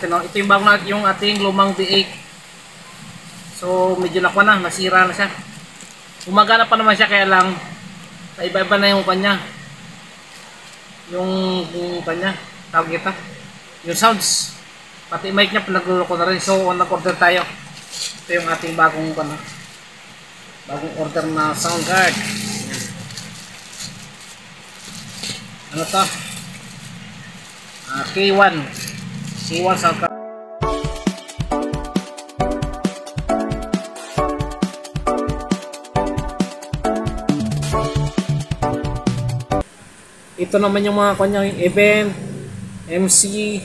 Ito yung bago natin, yung ating lumang V8. So medyo nakwa na, nasira na siya. Gumagana pa naman siya, kaya lang iba-iba na yung kanya. Yung kanya, tawag kita, yung sounds. Pati mic niya pinagluloko na rin. So nag-order tayo. Ito yung ating bagong order na sound card. Ano to? K1 sound card. Ito naman yung mga kanyang event, MC,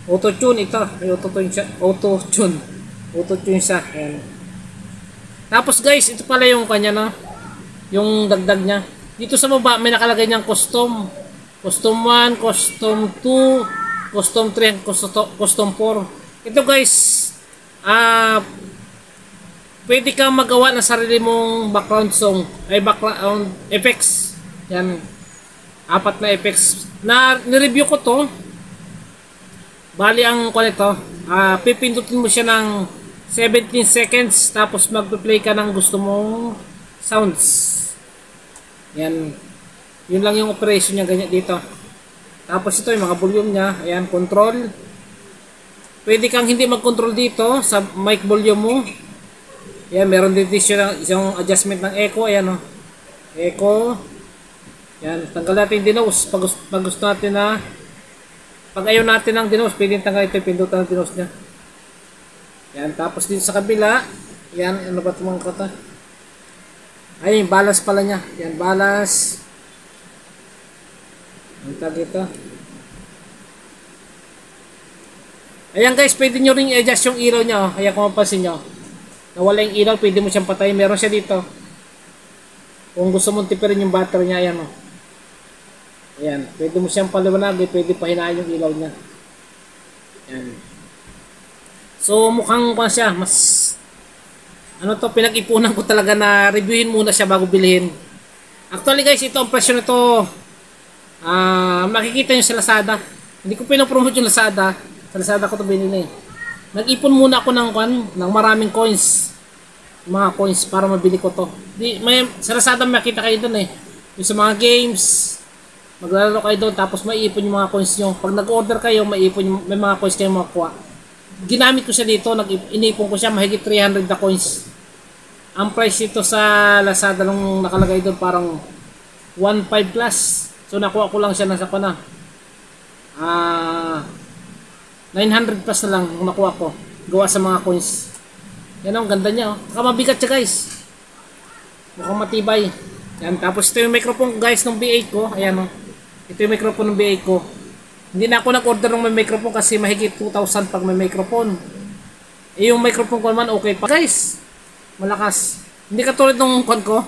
auto-tune. Ito, may auto-tune siya. Auto-tune siya. Ayan. Tapos guys, ito pala yung kanya na, yung dagdag niya. Dito sa baba, may nakalagay niyang custom. Custom 1, custom 2, custom 3, custom 4. Ito guys, pwede kang magawa ng sarili mong background song, ay background effects. Yan. 4 na effects. Ni-review ko to. Bali ang ito, pipindutin mo siya ng 17 seconds, tapos magpe-play ka ng gusto mong sounds. Yan. Yun lang yung operation niya, ganyan dito. Tapos ito yung mga volume niya. Ayan, control. Pwede kang hindi mag-control dito sa mic volume mo. Ayan, meron din isang adjustment ng echo. Ayan o. Echo. Ayan, tanggal natin yung dinos. Pag gusto natin na, pag ayaw natin ng dinos, pwede tanggal ito yung pindutan ng dinos niya. Ayan, tapos dito sa kabila. Ayan, ano ba ito mga kata? Ay, yung balance pala niya. Ayan, balance. Ang tag ito. Ayan guys, pwede nyo rin i-adjust yung ilaw niya. Oh. Ayan, kung mapansin nyo, nawala yung ilaw, pwede mo siyang patayin. Meron siya dito. Kung gusto mong tipirin yung battery niya, ayan o. Ayan, pwede mo siyang paliwanagin, pwede pahinaan yung ilaw niya. Ayan. So mukhang pa siya, mas ano to, pinag-ipunan ko talaga na reviewin muna siya bago bilhin. Actually guys, ito ang presyo nito. Makikita nyo sa Lazada. Hindi ko pinopromote yung Lazada. Sa Lazada ko ito binili. Nag-ipon muna ako ng maraming coins. Mga coins para mabili ko to. Sa Lazada makita kayo dun eh. Yung sa mga games, maglalaro kayo doon, tapos maiipon yung mga coins nyo. Pag nag-order kayo, may mga coins kayo makuha. Ginamit ko siya dito, inipon ko siya, mahigit 300 na coins. Ang price ito sa Lazada nung nakalagay doon parang 1.5 plus. So nakuha ko lang siya nasa 900 plus na lang kung nakuha ko. Gawa sa mga coins. Yan ang ganda niya. Mabigat siya guys. Mukhang matibay. Yan. Tapos ito yung microphone guys ng B8 ko. Ayan o. Ito yung microphone ng B8 ko. Hindi na ako nag-order ng may microphone kasi mahigit 2,000 pag may microphone. Eh yung microphone ko naman okay pa. Guys, malakas. Hindi katulad ng kon ko.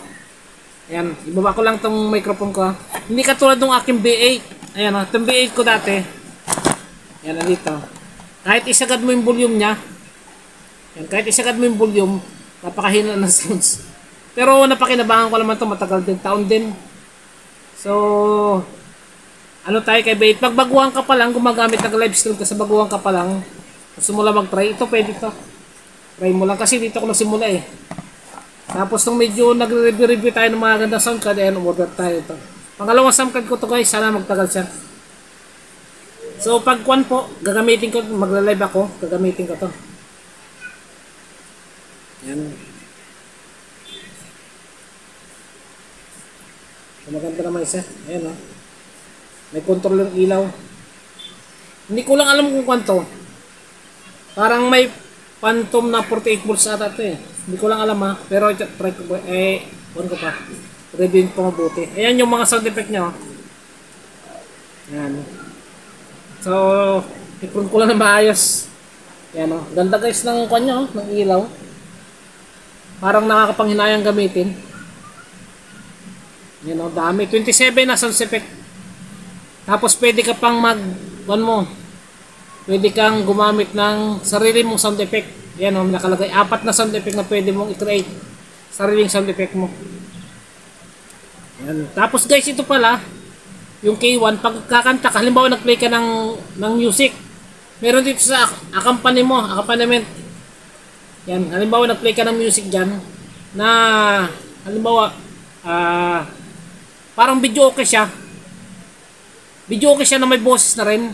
Ayan, ibaba ko lang tong microphone ko. Hindi katulad ng aking B8. Ayan o, itong B8 ko dati. Ayan, nandito. Kahit isagad mo yung volume niya. Ayan, kahit isagad mo yung volume, napakahina ng sounds. Pero napakinabangan ko naman ito, matagal din, taon din. So, ano tayo kay B8? Pag baguhan ka pa lang, gumagamit ng live stream ka sa baguhan ka pa lang, gusto mo lang mag-try, ito pwede ito. Try mo lang kasi dito ko nagsimula eh. Tapos nung medyo nagre-review tayo ng mga ganda sound card, ayan, order tayo ito. Pangalawang sound card ko to guys, sana magtagal siya. So pag kwan po, gagamitin ko, magla-live ako, gagamitin ko to. Yan. So, maganda naman isa. Ayan o. May control ng ilaw. Hindi ko lang alam kung kwanto. Parang may phantom na 48 volts ata ito eh. Hindi ko lang alam ha. Pero try ko po. Kuhan ko pa. Reviewin po mabuti. Ayan yung mga sound effect niya. Ayan. So, i-prune ko lang na maayos. Ayan o. Ganda guys ng kuhan niya ng ilaw. Parang nakakapanghinayang gamitin. Ayan o. Dami. 27 na sound effect. Tapos pwede ka pang pwede kang gumamit ng sarili mong sound effect. Yan o, nakalagay 4 na sound effect na pwede mong i-create. Sariling sound effect mo. Yan. Tapos guys, ito pala, yung K1, pag kakanta ka, halimbawa nag-play ka ng music, Meron dito sa accompaniment. Yan, halimbawa nag-play ka ng music dyan na halimbawa parang video okay siya. Video okay siya na may boses na rin.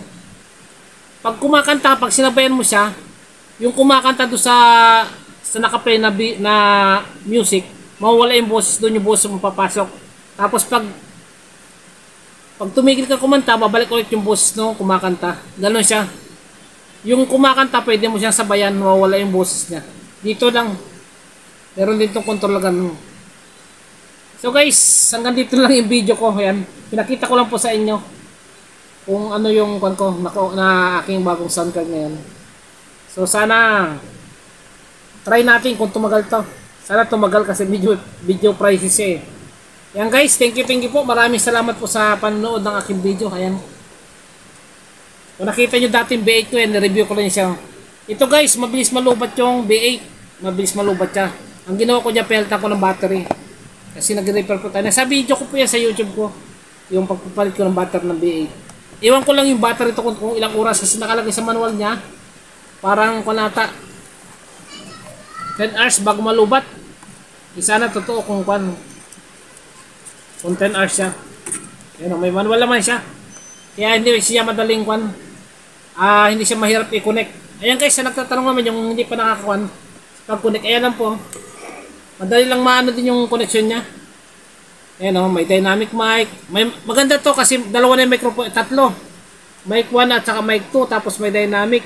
Pag kumakanta, pag sinabayan mo siya, yung kumakanta doon sa naka-play na music, mawawala yung boses doon, yung boses mo papasok. Tapos pag tumigil ka kumanta, babalik ulit yung boses no kumakanta. Ganon siya. Yung kumakanta, pwede mo siyang sabayan, mawawala yung boses niya. Dito lang. Meron din itong control ganun. So guys, hanggang dito lang yung video ko. Ayan. Pinakita ko lang po sa inyo kung ano yung na aking bagong sound card ngayon. So sana try natin kung tumagal to. Sana tumagal kasi video prices siya eh. Yan guys, thank you po. Maraming salamat po sa panonood ng aking video. Ayan. Kung nakita nyo dati yung B8 ko yan, review ko lang siya. Ito guys, mabilis malubat yung B8. Mabilis malubat siya. Ang ginawa ko niya, pelta ko ng battery. Kasi nag-repair po tayo. Nasa video ko po yan sa YouTube ko. Yung pagpapalit ko ng battery ng B8. Iwan ko lang yung battery ito kung ilang oras. Kasi nakalagay sa manual niya. Parang kunata 10 hours bago malubat. Sana totoo kung 10 hours siya. Yan, may manual naman siya. Kaya hindi siya madaling hindi siya mahirap i-connect. Ayan guys, sa nagtatanong naman yung hindi pa nakakakuan pag-connect, ayan lang po. Madali lang maano din yung connection niya. Ayan o, may dynamic mic. Maganda to kasi dalawa na yung microphone, tatlo. Mic 1 at saka mic 2, tapos may dynamic.